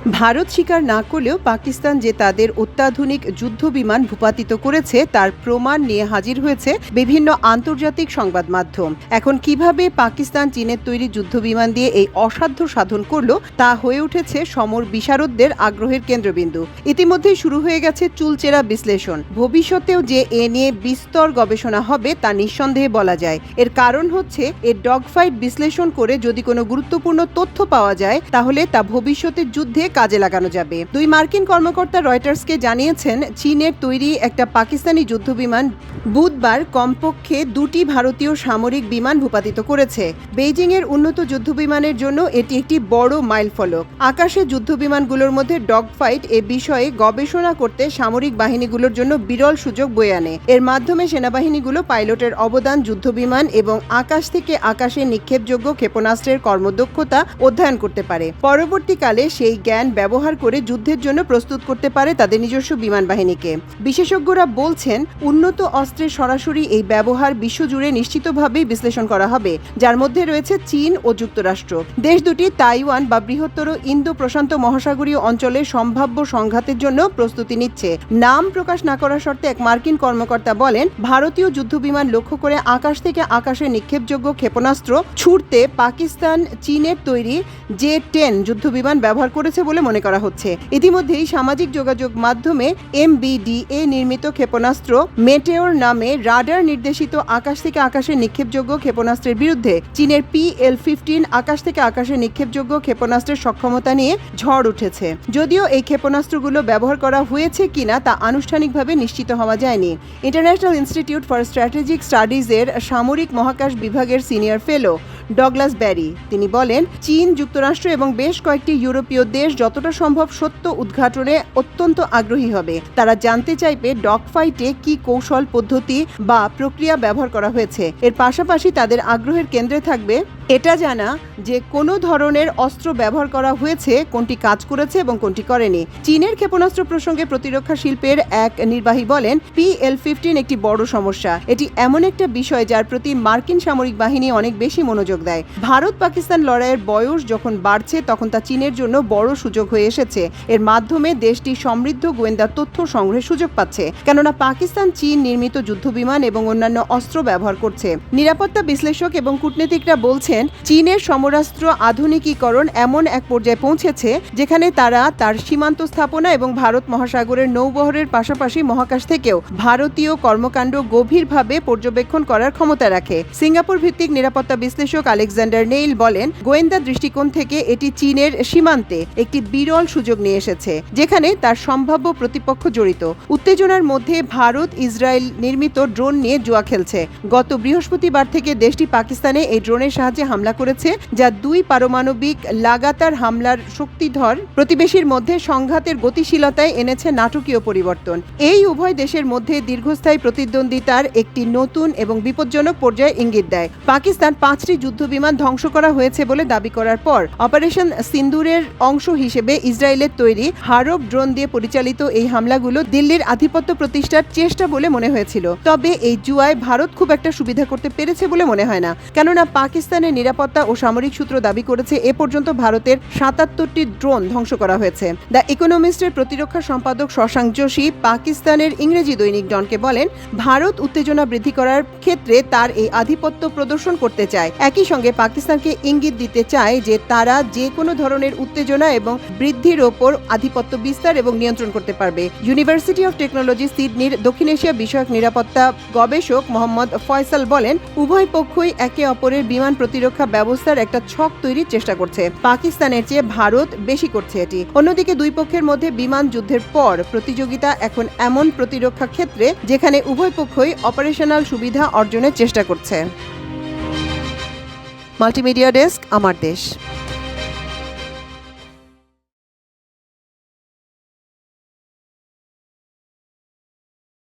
ভারত স্বীকার না করলেও পাকিস্তান যে তাদের অত্যাধুনিক যুদ্ধবিমান ভূপাতিত করেছে তার প্রমাণ নিয়ে হাজির হয়েছে বিভিন্ন আন্তর্জাতিক সংবাদ মাধ্যম। এখন কিভাবে পাকিস্তান চীনের তৈরি যুদ্ধবিমান দিয়ে এই অসাধ্য সাধন করল তা হয়ে উঠেছে সমর বিশারদদের আগ্রহের কেন্দ্রবিন্দু। ইতিমধ্যেই শুরু হয়ে গেছে চুলচেরা বিশ্লেষণ। ভবিষ্যতেও যে এ নিয়ে বিস্তর গবেষণা হবে তা নিঃসন্দেহে বলা যায়। এর কারণ হচ্ছে এর ডগফাইট বিশ্লেষণ করে যদি কোনো গুরুত্বপূর্ণ তথ্য পাওয়া যায় তাহলে তা ভবিষ্যতের যুদ্ধে কাজে লাগানো যাবে। দুই মার্কিন কর্মকর্তা রয়টার্সকে জানিয়েছেন, চীনের তৈরি একটা পাকিস্তানি যুদ্ধবিমান বুধবার কমপক্ষে দুটি ভারতীয় সামরিক বিমান ভূপাতিত করেছে। বেইজিংয়ের উন্নত যুদ্ধবিমানের জন্য এটি একটি বড় মাইলফলক। আকাশে যুদ্ধবিমানগুলোর মধ্যে ডগফাইট এ বিষয়ে গবেষণা করতে সামরিক বাহিনীগুলোর জন্য বিরল সুযোগ বয়ে আনে। এর মাধ্যমে সেনাবাহিনীগুলো পাইলটের অবদান, যুদ্ধবিমান এবং আকাশ থেকে আকাশে নিক্ষেপযোগ্য ক্ষেপণাস্ত্রের কর্মদক্ষতা অধ্যয়ন করতে পারে। পরবর্তীকালে সেই জ্ঞান ব্যবহার করে যুদ্ধের জন্য প্রস্তুত করতে পারে তাদের নিজস্ব বিমান বাহিনীকে। বিশেষজ্ঞরা বলছেন, উন্নত অস্ত্রের সরাসরি এই ব্যবহার বিশ্বজুড়ে নিশ্চিতভাবেই বিশ্লেষণ করা হবে, যার মধ্যে রয়েছে চীন ও যুক্তরাষ্ট্র। দেশ দুটি তাইওয়ান বা বৃহত্তর ইন্দো প্রশান্ত মহাসাগরীয় অঞ্চলে সম্ভাব্য সংঘাতের জন্য প্রস্তুতি নিচ্ছে। নাম প্রকাশ না করার শর্তে এক মার্কিন কর্মকর্তা বলেন, ভারতীয় যুদ্ধবিমান লক্ষ্য করে আকাশ থেকে আকাশে নিক্ষেপযোগ্য ক্ষেপণাস্ত্র ছুড়তে পাকিস্তান চীনের তৈরি J-10 যুদ্ধবিমান ব্যবহার করেছে বলে মনে করা হচ্ছে। ইতিমধ্যেই সামাজিক যোগাযোগ মাধ্যমে MBDA নির্মিত ক্ষেপণাস্ত্র মেটেওর নামে রাডার নির্দেশিত আকাশ থেকে আকাশে নিক্ষেপযোগ্য ক্ষেপণাস্ত্রের বিরুদ্ধে চীনের PL-15 আকাশ থেকে আকাশে নিক্ষেপযোগ্য ক্ষেপণাস্ত্রের সক্ষমতা নিয়ে ঝড় উঠেছে। যদিও এই ক্ষেপণাস্ত্রগুলো ব্যবহার করা হয়েছে কিনা তা আনুষ্ঠানিকভাবে নিশ্চিত হওয়া যায়নি। ইন্টারন্যাশনাল ইনস্টিটিউট ফর স্ট্র্যাটেজিক স্টাডিজের সামরিক মহাকাশ বিভাগের সিনিয়র ফেলো ডগলাস ব্যারি তিনি বলেন, চীন, যুক্তরাষ্ট্র এবং বেশ কয়েকটি ইউরোপীয় দেশ যতটা সম্ভব সত্য উদ্ঘাটনে অত্যন্ত আগ্রহী হবে। তারা জানতে চাইবে ডগফাইটে কি কৌশল, পদ্ধতি বা প্রক্রিয়া ব্যবহার করা হয়েছে। এর পাশাপাশি তাদের আগ্রহের কেন্দ্রে থাকবে এটা জানা যে কোনো ধরনের অস্ত্র ব্যবহার করা হয়েছে, কোনটি কাজ করেছে এবং কোনটি করেনি। চীনের ক্ষেপণাস্ত্র প্রসঙ্গে প্রতিরক্ষা শিল্পের এক নির্বাহী বলেন, PL-15 একটি বড় সমস্যা। এটি এমন একটা বিষয় যার প্রতি মার্কিন সামরিক বাহিনী অনেক বেশি মনোযোগ দেয়। ভারত পাকিস্তান লড়াইয়ের বয়স যখন বাড়ছে তখন তা চীনের জন্য বড় সুযোগ হয়ে এসেছে। এর মাধ্যমে দেশটি সমৃদ্ধ গোয়েন্দা তথ্য সংগ্রহের সুযোগ পাচ্ছে, কেননা পাকিস্তান চীন নির্মিত যুদ্ধবিমান এবং অন্যান্য অস্ত্র ব্যবহার করছে। নিরাপত্তা বিশ্লেষক এবং কূটনীতিকরা বলছেন, চীনের সমরাস্ত্র আধুনিকীকরণ এমন এক পর্যায়ে পৌঁছেছে যেখানে তারা তার সীমান্ত স্থাপনা এবং ভারত মহাসাগরের নৌবহরের পাশাপাশি মহাকাশ থেকেও ভারতীয় কর্মকাণ্ড গভীরভাবে পর্যবেক্ষণ করার ক্ষমতা রাখে। সিঙ্গাপুর ভিত্তিক নিরাপত্তা বিশ্লেষক আলেকজান্ডার নেইল বলেন, গোয়েন্দা দৃষ্টিকোণ থেকে এটি চীনের সীমান্তে একটি বিরল সুযোগ নিয়ে এসেছে, যেখানে তার সম্ভাব্য প্রতিপক্ষ জড়িত। উত্তেজনার মধ্যে ভারত ইসরায়েল নির্মিত ড্রোন নিয়ে জুয়া খেলছে। গত বৃহস্পতিবার থেকে দেশটি পাকিস্তানে এই ড্রোনের সাহায্যে হামলা করেছে, যা দুই পারমাণবিক লাগাতার হামলার শক্তিধর প্রতিবেশীর মধ্যে সংঘাতের গতিশীলতায় এনেছে নাটকীয় পরিবর্তন। এই উভয় দেশের মধ্যে দীর্ঘস্থায়ী প্রতিদ্বন্দ্বিতার একটি নতুন এবং বিপজ্জনক পর্যায়ে ইঙ্গিত দেয়। পাকিস্তান 5টি যুদ্ধবিমান ধ্বংস করা হয়েছে বলে দাবি করার পর অপারেশন সিন্দুরের অংশ হিসেবে ইসরায়েলের তৈরি হারব ড্রোন দিয়ে পরিচালিত এই হামলাগুলো দিল্লির আধিপত্য প্রতিষ্ঠার চেষ্টা বলে মনে হয়েছিল। তবে এই জুয়ায় ভারত খুব একটা সুবিধা করতে পেরেছে বলে মনে হয় না, কেননা পাকিস্তানের নিরাপত্তা ও সামরিক সূত্র দাবি করেছে এ পর্যন্ত ভারতের 77টি ড্রোন ধ্বংস করা হয়েছে। দ্য ইকোনমিস্টের প্রতিরক্ষা সম্পাদক শশাঙ্ক যোশী পাকিস্তানের ইংরেজি দৈনিক ডনকে বলেন, ভারত উত্তেজনা বৃদ্ধি করার ক্ষেত্রে তার এই আধিপত্য প্রদর্শন করতে চায়। একই সঙ্গে পাকিস্তানকে ইঙ্গিত দিতে চায় যে তারা যে কোনো ধরনের উত্তেজনা এবং বৃদ্ধির ওপর আধিপত্য বিস্তার এবং নিয়ন্ত্রণ করতে পারবে। ইউনিভার্সিটি অফ টেকনোলজি সিডনির দক্ষিণ এশিয়া বিষয়ক নিরাপত্তা গবেষক মোহাম্মদ ফয়সাল বলেন, উভয় পক্ষই একে অপরের বিমান প্রতিরক্ষা ব্যবস্থার একটা ছক তৈরির চেষ্টা করছে। পাকিস্তানের চেয়ে ভারত বেশি করছে এটি। অন্যদিকে দুই পক্ষের মধ্যে বিমান যুদ্ধের পর প্রতিযোগিতা এখন এমন প্রতিরক্ষা ক্ষেত্রে যেখানে উভয় পক্ষই অপারেশনাল সুবিধা অর্জনের চেষ্টা করছে। মাল্টিমিডিয়া ডেস্ক, আমার দেশ।